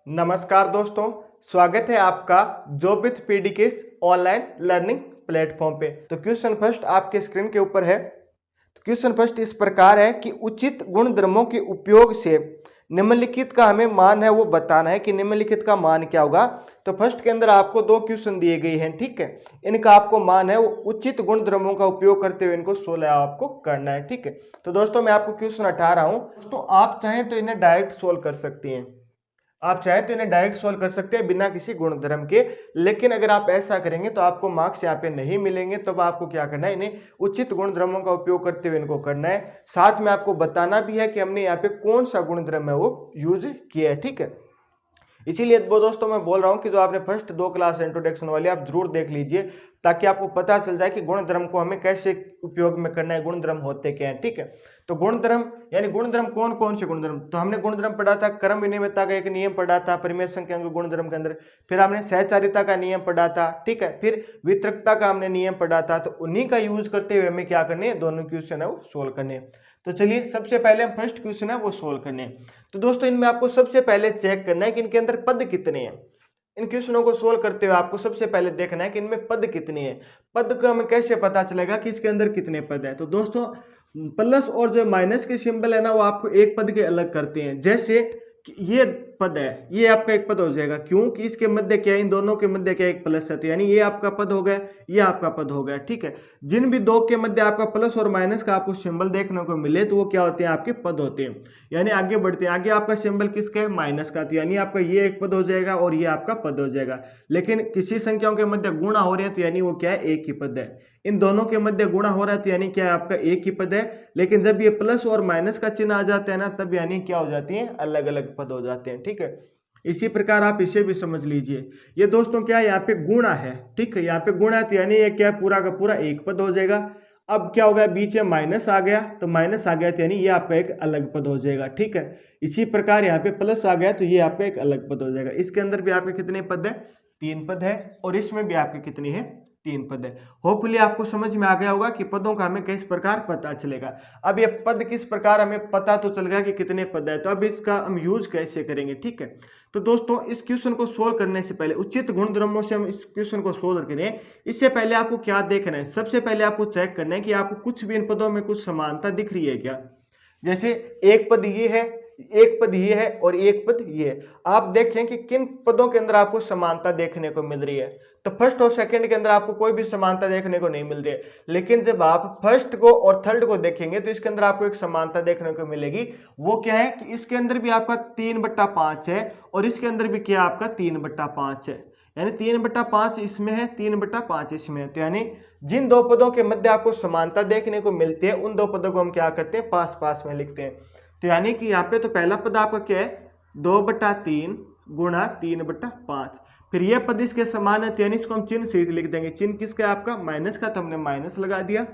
नमस्कार दोस्तों, स्वागत है आपका जॉब विथ पीडीकेस ऑनलाइन लर्निंग प्लेटफॉर्म पे। तो क्वेश्चन फर्स्ट आपके स्क्रीन के ऊपर है। तो क्वेश्चन फर्स्ट इस प्रकार है कि उचित गुणधर्मों के उपयोग से निम्नलिखित का हमें मान है वो बताना है कि निम्नलिखित का मान क्या होगा। तो फर्स्ट के अंदर आपको दो क्वेश्चन दिए गए हैं, ठीक है। इनका आपको मान है वो उचित गुणधर्मों का उपयोग करते हुए इनको 16 आपको करना है, ठीक है। तो दोस्तों मैं आपको क्वेश्चन हटा रहा हूं। दोस्तों आप चाहें तो इन्हें डायरेक्ट सोल्व कर सकती हैं, आप चाहें तो इन्हें डायरेक्ट सॉल्व कर सकते हैं बिना किसी गुणधर्म के। लेकिन अगर आप ऐसा करेंगे तो आपको मार्क्स यहाँ पे नहीं मिलेंगे। तब आपको क्या करना है, इन्हें उचित गुणधर्मों का उपयोग करते हुए इनको करना है। साथ में आपको बताना भी है कि हमने यहाँ पे कौन सा गुणधर्म है वो यूज किया है, ठीक है। इसीलिए वो दोस्तों मैं बोल रहा हूँ कि जो आपने फर्स्ट दो क्लास इंट्रोडक्शन वाली आप जरूर देख लीजिए, ताकि आपको पता चल जाए कि गुणधर्म को हमें कैसे उपयोग में करना है, गुणधर्म होते क्या है, ठीक है। तो गुणधर्म यानी गुणधर्म कौन कौन से गुणधर्म, तो हमने गुणधर्म पढ़ा था, क्रम विनिमयता का एक नियम पढ़ा था परिमेय संख्या के गुणधर्म के अंदर। फिर हमने सहचारिता का नियम पढ़ा था, ठीक है। फिर वितरकता का हमने नियम पढ़ा था। तो उन्हीं का यूज करते हुए हमें क्या करने है, दोनों क्वेश्चन है वो सोल्व करने। तो चलिए सबसे पहले हम फर्स्ट क्वेश्चन है वो सोल्व करने। तो दोस्तों इनमें आपको सबसे पहले चेक करना है कि इनके अंदर पद कितने हैं। इन क्वेश्चनों को सोल्व करते हुए आपको सबसे पहले देखना है कि इनमें पद कितने हैं। पद का हमें कैसे पता चलेगा कि इसके अंदर कितने पद है। तो दोस्तों प्लस और जो माइनस के सिंबल है ना, वो आपको एक पद के अलग करते हैं। जैसे कि ये पद है, ये आपका एक पद हो जाएगा, क्योंकि इसके मध्य क्या है, इन दोनों के मध्य क्या एक प्लस है। तो यानी ये आपका पद हो गया, ये आपका पद हो गया, ठीक है। जिन भी दो के मध्य आपका प्लस और माइनस का आपको सिंबल देखने को मिले तो वो क्या होते हैं, आपके पद होते हैं। यानी आगे बढ़ते हैं, आगे आपका सिंबल किसका है, माइनस का। तो यानी आपका ये एक पद हो जाएगा और ये आपका पद हो जाएगा। लेकिन किसी संख्याओं के मध्य गुणा हो रहे हैं तो यानी वो क्या है, एक ही पद है। इन दोनों के मध्य गुणा हो रहा है तो यानी क्या है, आपका एक ही पद है। लेकिन जब ये प्लस और माइनस का चिन्ह आ जाता है ना, तब यानी क्या हो जाती है, अलग अलग पद हो जाते हैं, ठीक है। इसी प्रकार आप इसे भी समझ लीजिए। ये दोस्तों क्या है, यहाँ पे गुणा है, ठीक है। यहाँ पे गुणा है तो यानी ये क्या है, पूरा का पूरा एक पद हो जाएगा। अब क्या हो गया, बीच में माइनस आ गया, तो माइनस आ गया तो यानी ये आपका एक अलग पद हो जाएगा, ठीक है। इसी प्रकार यहाँ पे प्लस आ गया तो ये आपका एक अलग पद हो जाएगा। इसके अंदर भी आपके कितने पद है, तीन पद है। और इसमें भी आपके कितनी है, तीन पद है। होपफुली आपको समझ में आ गया होगा कि पदों का हमें किस प्रकार पता चलेगा। अब ये पद किस प्रकार हमें पता तो चल गया कि कितने पद है। तो अब इसका हम यूज कैसे करेंगे, ठीक है। तो दोस्तों इस क्वेश्चन को सोल्व करने से पहले, उचित गुणधर्मों से हम इस क्वेश्चन को सोल्व करें, इससे पहले आपको क्या देखना है, सबसे पहले आपको चेक करना है कि आपको कुछ भी इन पदों में कुछ समानता दिख रही है क्या। जैसे एक पद ये है, एक पद ये है और एक पद ये है। आप देखें कि किन पदों के अंदर आपको समानता देखने को मिल रही है। तो फर्स्ट और सेकंड के अंदर आपको कोई भी समानता देखने को नहीं मिल रही है। लेकिन जब आप फर्स्ट को और थर्ड को देखेंगे तो इसके अंदर आपको एक समानता देखने को मिलेगी। वो क्या है कि इसके अंदर भी आपका 3/5 है और इसके अंदर भी क्या आपका 3/5 है। यानी 3/5 इसमें है, 3/5 इसमें है। तो यानी जिन दो पदों के मध्य आपको समानता देखने को मिलती है, उन दो पदों को हम क्या करते हैं, पास पास में लिखते हैं। तो यानी कि यहाँ पे तो पहला पद आपका क्या है, 2/3 गुणा 3/5। फिर ये पद इसके समान है तो यानी इसको हम चिन्ह से लिख देंगे। चिन्ह किसका है, आपका माइनस का, तो हमने माइनस लगा दिया।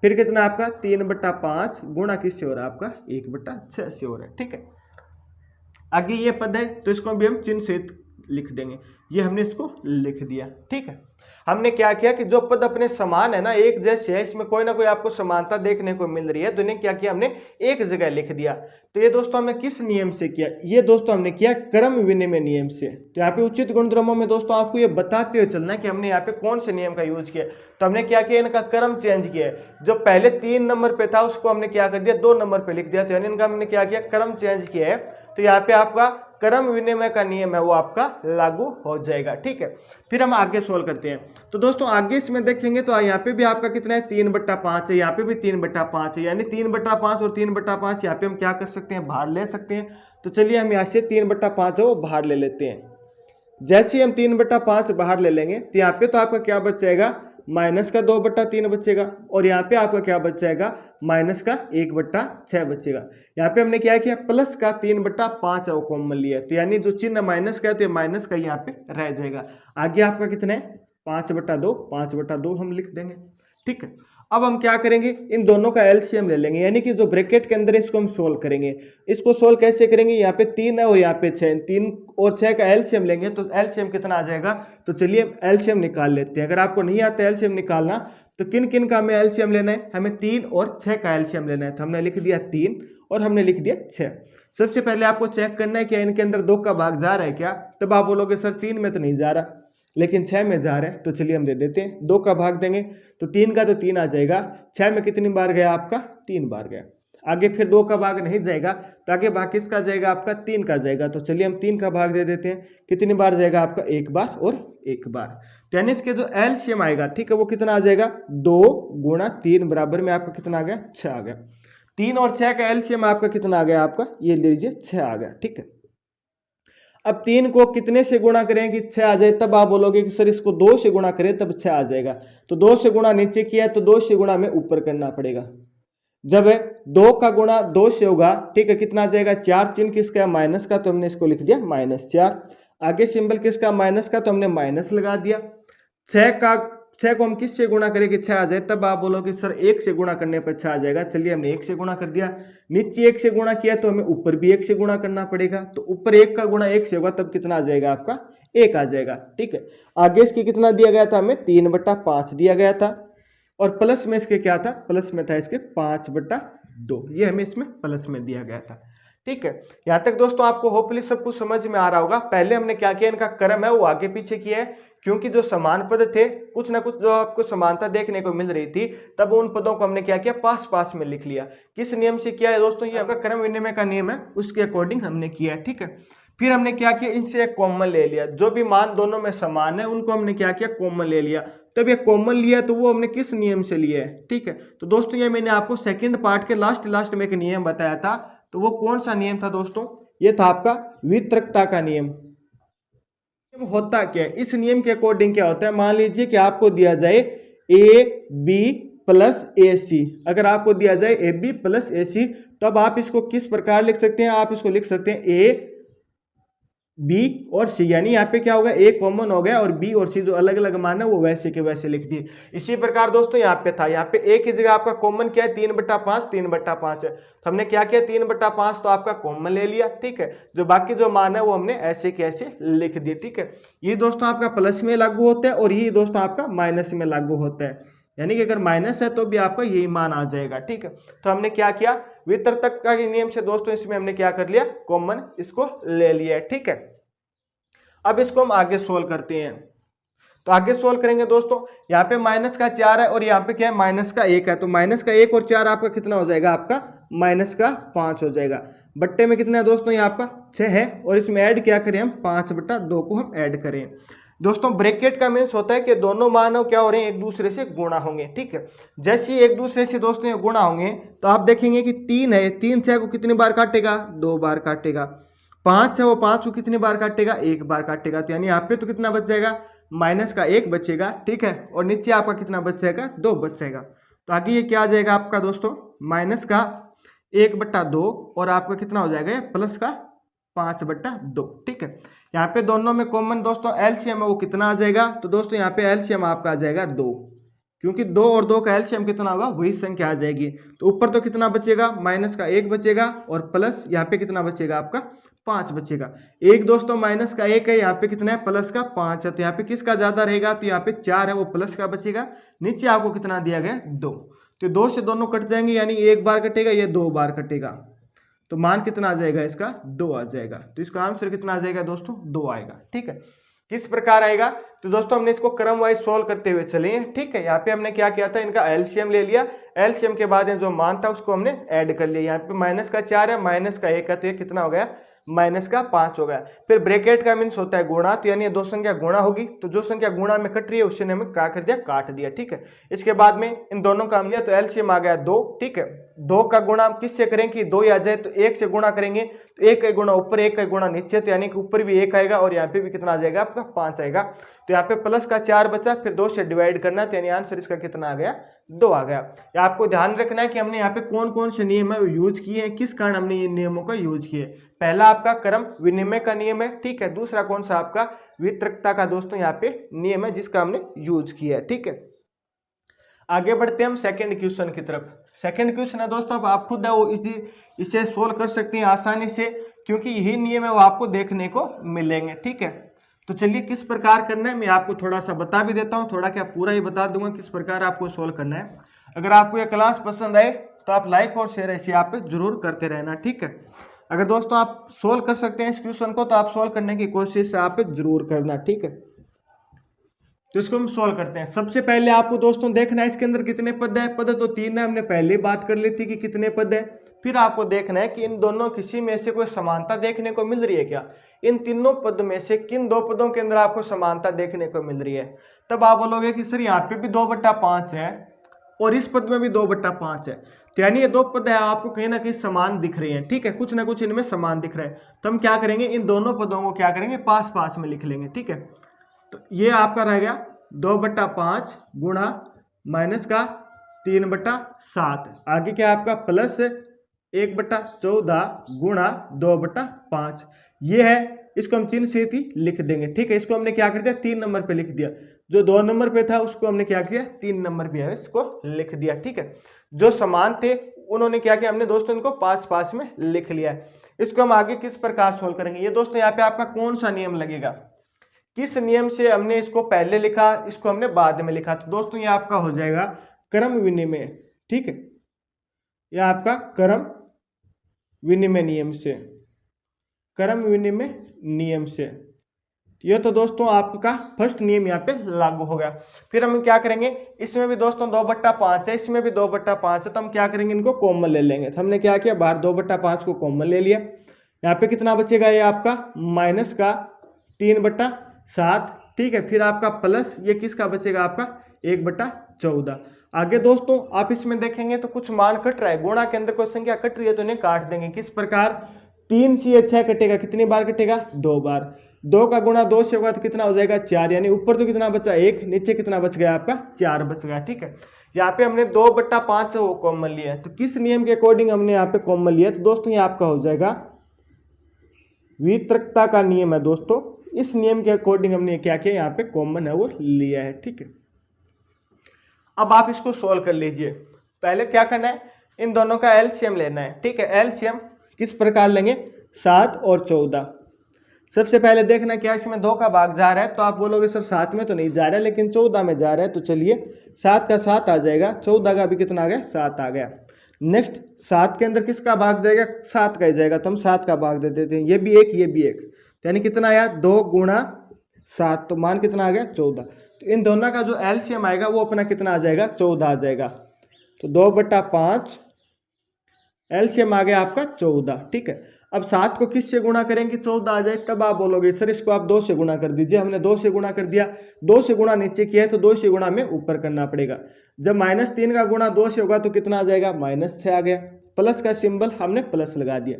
फिर कितना आपका 3/5 गुणा किससे हो रहा है, आपका 1/6 से हो रहा है, ठीक है। आगे ये पद है तो इसको भी हम चिन्ह से लिख देंगे। ये हमने इसको लिख दिया, ठीक है। हमने क्या किया कि जो पद अपने समान है ना, एक जैसे है, इसमें कोई ना कोई आपको समानता देखने को मिल रही है, तो इन्हें क्या किया, हमने एक जगह लिख दिया। तो ये दोस्तों हमने किस नियम से किया, ये दोस्तों हमने किया क्रम विनिमय नियम से। तो यहाँ पे उचित गुणधर्मों में दोस्तों आपको ये बताते हुए चलना है कि हमने यहाँ पे कौन से नियम का यूज किया। तो हमने क्या किया, इनका क्रम चेंज किया है। जो पहले 3 नंबर पे था उसको हमने क्या कर दिया, 2 नंबर पे लिख दिया। तो यानी इनका हमने क्या किया, क्रम चेंज किया है। तो यहाँ पे आपका क्रम विनिमय का नियम है वो आपका लागू हो जाएगा, ठीक है। फिर हम आगे सोल्व करते हैं। तो दोस्तों आगे इसमें देखेंगे तो यहाँ पे भी आपका कितना है, 3/5 है, यहाँ पे भी 3/5 है। यानी 3/5 और 3/5 यहाँ पे हम क्या कर सकते हैं, बाहर ले सकते हैं। तो चलिए हम यहाँ से 3/5 है वो बाहर ले लेते हैं। जैसे हम 3/5 बाहर ले लेंगे तो यहाँ पे तो आपका क्या बच जाएगा, माइनस का 2/3 बचेगा। और यहाँ पे आपका क्या बच जाएगा, माइनस का 1/6 बचेगा। यहाँ पे हमने क्या किया, प्लस का 3/5 है वो कॉमन लिया। तो यानी जो चिन्ह माइनस का है तो माइनस का यहाँ पे रह जाएगा। आगे आपका कितना है, 5/2 हम लिख देंगे, ठीक है। अब हम क्या करेंगे, इन दोनों का एलसीएम ले लेंगे, यानी कि जो ब्रैकेट के अंदर इसको हम सोल्व करेंगे। इसको सोल्व कैसे करेंगे, यहाँ पे 3 है और यहाँ पे 6, 3 और 6 का एलसीएम लेंगे तो एलसीएम कितना आ जाएगा। तो चलिए एलसीएम निकाल लेते हैं। अगर आपको नहीं आता एलसीएम निकालना तो किन किन का हमें एलसीएम लेना है, हमें 3 और 6 का एलसीएम लेना है। तो हमने लिख दिया 3 और हमने लिख दिया 6। सबसे पहले आपको चेक करना है कि इनके अंदर 2 का भाग जा रहा है क्या। तब आप बोलोगे सर 3 में तो नहीं जा रहा लेकिन 6 में जा रहा है, तो चलिए हम दे देते हैं। 2 का भाग देंगे तो 3 का तो 3 आ जाएगा, 6 में कितनी बार गया आपका 3 बार गया। आगे फिर 2 का भाग नहीं जाएगा तो आगे भाग किसका जाएगा आपका 3 का जाएगा। तो चलिए हम 3 का भाग दे देते हैं, कितनी बार जाएगा आपका 1 बार और 1 बार। तो यानी इसके जो एलसीएम आएगा ठीक है वो कितना आ जाएगा 2 गुणा 3 बराबर में आपका कितना आ गया 6 आ गया। 3 और 6 का एलसीएम आपका कितना आ गया आपका, ये ले लीजिए 6 आ गया। ठीक है, अब 3 को कितने से गुणा करें कि 6 आ जाए। तब आप बोलोगे कि सर इसको 2 से गुणा करें तब 6 आ जाएगा। तो 2 से गुणा नीचे किया तो 2 से गुणा हमें ऊपर करना पड़ेगा। जब 2 का गुणा 2 से होगा ठीक है कितना आ जाएगा 4, चिन्ह किसका माइनस का, तो हमने इसको लिख दिया -4। आगे सिंबल किसका माइनस का, तो हमने माइनस लगा दिया। 6 को हम किस से गुणा करें कि 6 आ जाए। तब आप बोलोगे सर 1 से गुणा करने पर 6 आ जाएगा। चलिए हमने 1 से गुणा कर दिया, नीचे 1 से गुणा किया तो हमें ऊपर भी 1 से गुणा करना पड़ेगा। तो ऊपर 1 का गुणा 1 से होगा तब कितना आ जाएगा आपका 1 आ जाएगा। ठीक है, आगे इसकी कितना दिया गया था हमें 3/5 दिया गया था और प्लस में इसके क्या था, प्लस में था इसके 5/2, ये हमें इसमें प्लस में दिया गया था। ठीक है, यहाँ तक दोस्तों आपको होपफुली सब कुछ समझ में आ रहा होगा। पहले हमने क्या किया, इनका क्रम है वो आगे पीछे किया है, क्योंकि जो समान पद थे कुछ ना कुछ जो आपको समानता देखने को मिल रही थी, तब उन पदों को हमने क्या किया पास पास में लिख लिया। किस नियम से किया है दोस्तों, ये आपका क्रम विनिमय का नियम है, उसके अकॉर्डिंग हमने किया है। ठीक है, फिर हमने क्या किया, इनसे एक कॉमन ले लिया, जो भी मान दोनों में समान है उनको हमने क्या किया कॉमन ले लिया। तब ये कॉमन लिया तो वो हमने किस नियम से लिया है। ठीक है, तो दोस्तों ये मैंने आपको सेकंड पार्ट के लास्ट में एक नियम बताया था, तो वो कौन सा नियम था दोस्तों, ये था आपका वितरकता का नियम। होता क्या है, इस नियम के अकॉर्डिंग क्या होता है, मान लीजिए कि आपको दिया जाए AB प्लस AC, अगर आपको दिया जाए AB प्लस AC तब आप इसको किस प्रकार लिख सकते हैं, आप इसको लिख सकते हैं A B और C, यानी यहाँ पे क्या होगा A कॉमन हो गया और B और C जो अलग अलग मान है वो वैसे के वैसे लिख दिए। इसी प्रकार दोस्तों यहाँ पे था, यहाँ पे A की जगह आपका कॉमन क्या है 3/5 है, तो हमने क्या किया 3/5 तो आपका कॉमन ले लिया। ठीक है, जो बाकी जो मान है वो हमने ऐसे के ऐसे लिख दिए। ठीक है, ये दोस्तों आपका प्लस में लागू होता है और ये दोस्तों आपका माइनस में लागू होता है, यानी कि अगर माइनस है तो भी आपका यही मान आ जाएगा। ठीक है, तो हमने क्या किया वितरक का नियम से दोस्तों इसमें हमने क्या कर लिया कॉमन इसको ले लिया। ठीक है, अब इसको हम आगे सोल्व करते हैं। तो आगे सोल्व करेंगे दोस्तों, यहाँ पे -4 है और यहाँ पे क्या है -1 है, तो -1 और 4 आपका कितना हो जाएगा, आपका -5 हो जाएगा। बट्टे में कितना है दोस्तों, यहाँ आपका 6 है और इसमें ऐड क्या करें हम 5/2 को हम ऐड करें। दोस्तों ब्रैकेट का मीन्स होता है कि दोनों मान क्या हो रहे हैं एक दूसरे से गुणा होंगे। ठीक है, जैसे ही एक दूसरे से दोस्तों गुणा होंगे तो आप देखेंगे कि 3 है, 3 6 को कितनी बार काटेगा 2 बार काटेगा। 5 है वो 5 को कितनी बार काटेगा 1 बार काटेगा। तो यानी यहाँ पे तो कितना बच जाएगा -1 बचेगा। ठीक है, और नीचे आपका कितना बच जाएगा 2 बच जाएगा। तो आगे ये क्या आ जाएगा आपका दोस्तों -1/2 और आपका कितना हो जाएगा +5/2। ठीक है, यहाँ पे दोनों में कॉमन दोस्तों एलसीएम है वो कितना आ जाएगा, तो दोस्तों यहाँ पे एलसीएम आपका आ जाएगा 2, क्योंकि 2 और 2 का एलसीएम कितना होगा वही संख्या आ जाएगी। तो ऊपर तो कितना बचेगा -1 बचेगा और प्लस यहाँ पे कितना बचेगा आपका 5 बचेगा। एक दोस्तों -1 है, यहाँ पे कितना है +5 है, तो यहाँ पे किसका ज्यादा रहेगा, तो यहाँ पे 4 है वो प्लस का बचेगा। नीचे आपको कितना दिया गया 2, तो 2 से दोनों कट जाएंगे, यानी 1 बार कटेगा ये 2 बार कटेगा, तो मान कितना आ जाएगा इसका 2 आ जाएगा। तो इसका आंसर कितना आ जाएगा दोस्तों 2 आएगा। ठीक है, किस प्रकार आएगा, तो दोस्तों हमने इसको क्रम वाइज सोल्व करते हुए चले हैं। ठीक है, यहाँ पे हमने क्या किया था इनका एलसीएम ले लिया, एलसीएम के बाद जो मान था उसको हमने ऐड कर लिया। यहाँ पे -4 है -1 है, तो ये कितना हो गया -5 हो गया। फिर ब्रैकेट का मीन्स होता है गुणा, तो यानी ये 2 संख्या गुणा होगी, तो जो संख्या गुणा में कट रही है उसने हमें क्या कर दिया काट दिया। ठीक है, इसके बाद में इन दोनों का हम लिया तो एलसीएम आ गया 2। ठीक है, 2 का गुणा किससे करें कि 2 आ जाए, तो 1 से गुणा करेंगे, तो 1 का गुणा ऊपर 1 का गुणा नीचे, तो यानी कि ऊपर भी 1 आएगा और यहाँ पे भी कितना आ जाएगा आपका 5 आएगा। तो यहाँ पे +4 बचा, फिर 2 से डिवाइड करना, तो यानी आंसर इसका कितना आ गया 2 आ गया। आपको ध्यान रखना है कि हमने यहाँ पे कौन कौन से नियम है यूज किए हैं, किस कारण हमने ये नियमों का यूज किए। पहला आपका क्रम विनिमय का नियम है। ठीक है, दूसरा कौन सा आपका वितरकता का दोस्तों यहाँ पे नियम है जिसका हमने यूज किया है। ठीक है, आगे बढ़ते हैं हम सेकंड क्वेश्चन की तरफ। सेकंड क्वेश्चन है दोस्तों, अब आप खुद है वो इसे सोल्व कर सकते हैं आसानी से, क्योंकि यही नियम है वो आपको देखने को मिलेंगे। ठीक है, तो चलिए किस प्रकार करना है मैं आपको थोड़ा सा बता भी देता हूँ, थोड़ा क्या पूरा ही बता दूंगा किस प्रकार आपको सोल्व करना है। अगर आपको यह क्लास पसंद आए तो आप लाइक और शेयर ऐसे आप जरूर करते रहना, ठीक है। अगर दोस्तों आप सोल्व कर सकते हैं इस क्वेश्चन को तो आप सोल्व करने की कोशिश आप जरूर करना, ठीक है। तो इसको हम सोल्व करते हैं। सबसे पहले आपको दोस्तों देखना है इसके अंदर कितने पद है। पद तो 3 है, हमने पहले ही बात कर ली थी कि कितने पद है। फिर आपको देखना है कि इन दोनों किसी में से कोई समानता देखने को मिल रही है क्या। इन तीनों पद में से किन 2 पदों के अंदर आपको समानता देखने को मिल रही है। तब आप बोलोगे कि सर यहाँ पे भी 2/5 है और इस पद में भी 2/5 है, तो यानी ये 2 पद है आपको कहीं ना कहीं समान दिख रही है, ठीक है। कुछ ना कुछ इनमें समान दिख रहा है, तो हम क्या करेंगे इन दोनों पदों को क्या करेंगे पास पास में लिख लेंगे, ठीक है। तो ये आपका रह गया 2/5 गुणा माइनस का 3/7, आगे क्या आपका प्लस 1/14 गुणा 2/5, ये है। इसको हम चिन्ह से ही लिख देंगे, ठीक है। इसको हमने क्या कर दिया 3 नंबर पे लिख दिया, जो 2 नंबर पे था उसको हमने क्या किया 3 नंबर पे है इसको लिख दिया, ठीक है। जो समान थे उन्होंने क्या किया हमने दोस्तों इनको पास पास में लिख लिया है। इसको हम आगे किस प्रकार सोल्व करेंगे, ये दोस्तों यहाँ पे आपका कौन सा नियम लगेगा, किस नियम से हमने इसको पहले लिखा इसको हमने बाद में लिखा। तो दोस्तों ये आपका हो जाएगा क्रम विनिमय, ठीक है। ये आपका क्रम विनिमय नियम से, क्रम विनिमय नियम से। ये तो दोस्तों आपका फर्स्ट नियम यहाँ पे लागू हो गया। फिर हम क्या करेंगे इसमें भी दोस्तों 2/5 है, इसमें भी 2/5 है, तो हम क्या करेंगे इनको कॉमन ले लेंगे। तो हमने क्या किया बाहर 2/5 को कॉमन ले लिया, यहाँ पे कितना बचेगा ये आपका माइनस का 3/7, ठीक है। फिर आपका प्लस ये किसका बचेगा आपका 1/14। आगे दोस्तों आप इसमें देखेंगे तो कुछ मान कट रहा है, गुणा के अंदर कोई संख्या कट रही है तो इन्हें काट देंगे। किस प्रकार 3 से 6 कटेगा, कितनी बार कटेगा 2 बार। 2 का गुणा 2 से होगा तो कितना हो जाएगा 4, यानी ऊपर तो कितना बचा 1, नीचे कितना बच गया आपका 4 बच गया, ठीक है। यहाँ पे हमने 2/5 वो कॉमन लिया है, तो किस नियम के अकॉर्डिंग हमने यहाँ पे कॉमन लिया तो दोस्तों ये आपका हो जाएगा वितरकता का नियम है दोस्तों। इस नियम के अकॉर्डिंग हमने क्या किया यहाँ पे कॉमन है वो लिया है, ठीक है। अब आप इसको सोल्व कर लीजिए। पहले क्या करना है इन दोनों का एलसीएम लेना है, ठीक है। एलसीएम किस प्रकार लेंगे 7 और 14। सबसे पहले देखना क्या इसमें 2 का भाग जा रहा है, तो आप बोलोगे सर 7 में तो नहीं जा रहा है लेकिन 14 में जा रहा है, तो चलिए 7 का 7 आ जाएगा, 14 का भी कितना आ गया 7 आ गया। नेक्स्ट 7 के अंदर किसका भाग जाएगा 7 का ही जाएगा, तो हम 7 का भाग दे देते हैं, ये भी 1 ये भी 1, तो यानी कितना आया 2 गुणा 7, तो मान कितना आ गया 14। तो इन दोनों का जो एलसीएम आएगा वो अपना कितना आ जाएगा 14 आ जाएगा। तो 2/5 एलसीएम आ गया आपका 14, ठीक है। अब 7 को किस से गुणा करेंगे 14 आ जाए, तब आप बोलोगे सर इसको आप 2 से गुणा कर दीजिए। हमने 2 से गुणा कर दिया, 2 से गुणा नीचे किया है तो 2 से गुणा में ऊपर करना पड़ेगा। जब -3 का गुणा 2 से होगा तो कितना आ जाएगा -6 आ गया, प्लस का सिंबल हमने प्लस लगा दिया।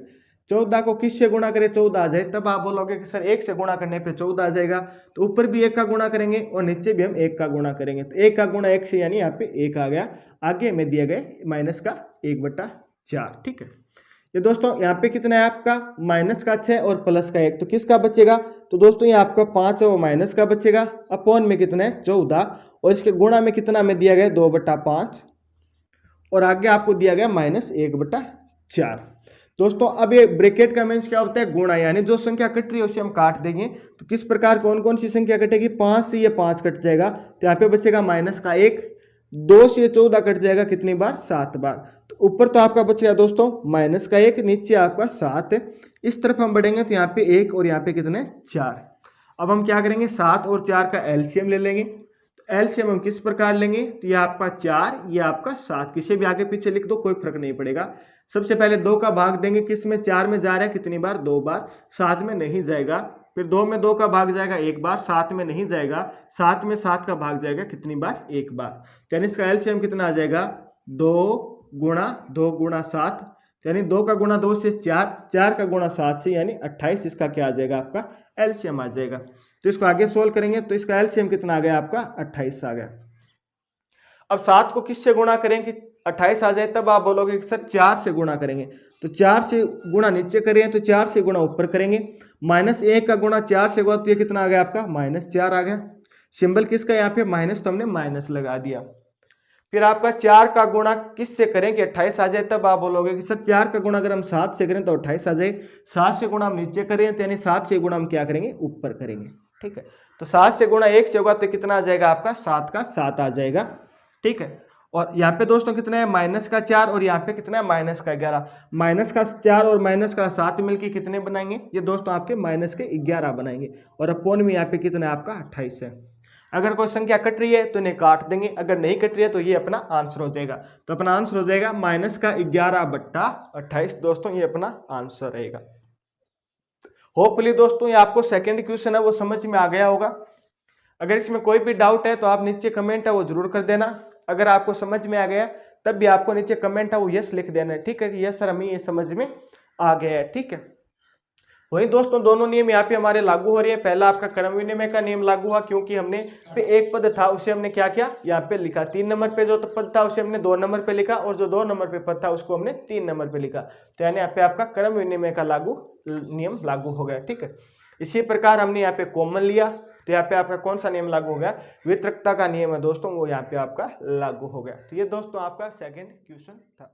14 को किस से गुणा करें 14 आ जाए, तब आप बोलोगे कि सर 1 से गुणा करने पे 14 आ जाएगा, तो ऊपर भी 1 का गुणा करेंगे और नीचे भी हम 1 का गुणा करेंगे, तो 1 का गुणा 1 से यानी यहाँ पे 1 आ गया। आगे में दिया गया माइनस का 1/4, ठीक है। ये दोस्तों यहाँ पे कितना है आपका -6 और प्लस का 1, तो किसका बचेगा तो दोस्तों ये आपका 5 है वो माइनस का बचेगा, अपॉन में कितना है 14 और इसके गुणा में कितना में दिया गया 2/5 और आगे आपको दिया गया -1/4। दोस्तों अब ये ब्रैकेट का मीन्स क्या होता है गुणा, यानी जो संख्या कट रही है उसे हम काट देंगे। तो किस प्रकार कौन कौन सी संख्या कटेगी 5 से ये 5 कट जाएगा, तो यहाँ पे बचेगा -1, 2 से 14 कट जाएगा कितनी बार 7 बार, तो ऊपर तो आपका बचेगा दोस्तों -1, नीचे आपका 7 है। इस तरफ हम बढ़ेंगे तो यहाँ पे 1 और यहाँ पे कितने 4। अब हम क्या करेंगे 7 और 4 का एलसीएम ले लेंगे। तो एलसीएम हम किस प्रकार लेंगे, तो ये आपका 4 ये आपका 7, किसी भी आगे पीछे लिख दो कोई फर्क नहीं पड़ेगा। सबसे पहले 2 का भाग देंगे, किस में 4 में जा रहा है कितनी बार 2 बार, 7 में नहीं जाएगा। फिर 2 में 2 का भाग जाएगा 1 बार, 7 में नहीं जाएगा, 7 में 7 का भाग जाएगा कितनी बार 1 बार। यानी इसका एलसीएम कितना आ जाएगा 2 गुणा 2 गुणा 7, यानी 2 का गुणा 2 से 4, 4 का गुणा 7 से यानी 28, इसका क्या आ जाएगा आपका एलसीएम आ जाएगा। तो इसको आगे सोल्व करेंगे तो इसका एलसीएम कितना आ गया आपका 28 आ गया। अब 7 को किससे गुणा करेंगे 28 आ जाए, तब आप बोलोगे कि सर 4 से गुणा करेंगे, तो 4 से गुणा नीचे करें तो 4 से गुणा ऊपर करेंगे। -1 का गुणा 4 से हुआ तो ये कितना आ गया आपका -4 आ गया। सिंबल किसका यहाँ पे माइनस, तो हमने माइनस लगा दिया। फिर आपका 4 का गुणा किस से करें कि 28 आ जाए, तब आप बोलोगे कि सर 4 का गुणा अगर हम 7 से करें तो 28 आ जाए। 7 से गुणा हम नीचे करें तो यानी 7 से गुणा हम क्या करेंगे ऊपर करेंगे, ठीक है। तो 7 से गुणा 1 से होगा तो कितना आ जाएगा आपका 7 का 7 आ जाएगा, ठीक है। और यहाँ पे दोस्तों कितना है माइनस का 4 और यहाँ पे कितना है माइनस का 11। माइनस का 4 और माइनस का 7 मिलके कितने बनाएंगे, ये दोस्तों आपके माइनस के 11 बनाएंगे। और अपॉन में यहाँ पे कितना है आपका 28 है। अगर कोई संख्या कट रही है तो इन्हें काट देंगे, अगर नहीं कट रही है तो ये अपना आंसर हो जाएगा। तो अपना आंसर हो जाएगा माइनस का 11/28। दोस्तों ये अपना आंसर रहेगा। होपफुली दोस्तों ये आपको सेकंड क्वेश्चन है वो समझ में आ गया होगा। अगर इसमें कोई भी डाउट है तो आप नीचे कमेंट है वो जरूर कर देना। अगर आपको समझ में आ गया तब भी आपको नीचे कमेंट है वो यस लिख देना है, ठीक है कि यस सर हमें ये समझ में आ गया है, ठीक है। वही दोस्तों दोनों नियम यहाँ पे हमारे लागू हो रहे हैं। पहला आपका क्रम विनिमय का नियम लागू हुआ क्योंकि हमने पे एक पद था उसे हमने क्या किया यहाँ पे लिखा। 3 नंबर पे जो पद था उसे हमने 2 नंबर पे लिखा और जो 2 नंबर पे पद था उसको हमने 3 नंबर पे लिखा। तो यानी यहाँ पे आपका क्रम विनिमय का नियम लागू हो गया, ठीक है। इसी प्रकार हमने यहाँ पे कॉमन लिया तो यहाँ पे आपका कौन सा नियम लागू हो गया, वितरकता का नियम है दोस्तों, वो यहाँ पे आपका लागू हो गया। तो ये दोस्तों आपका सेकंड क्वेश्चन था।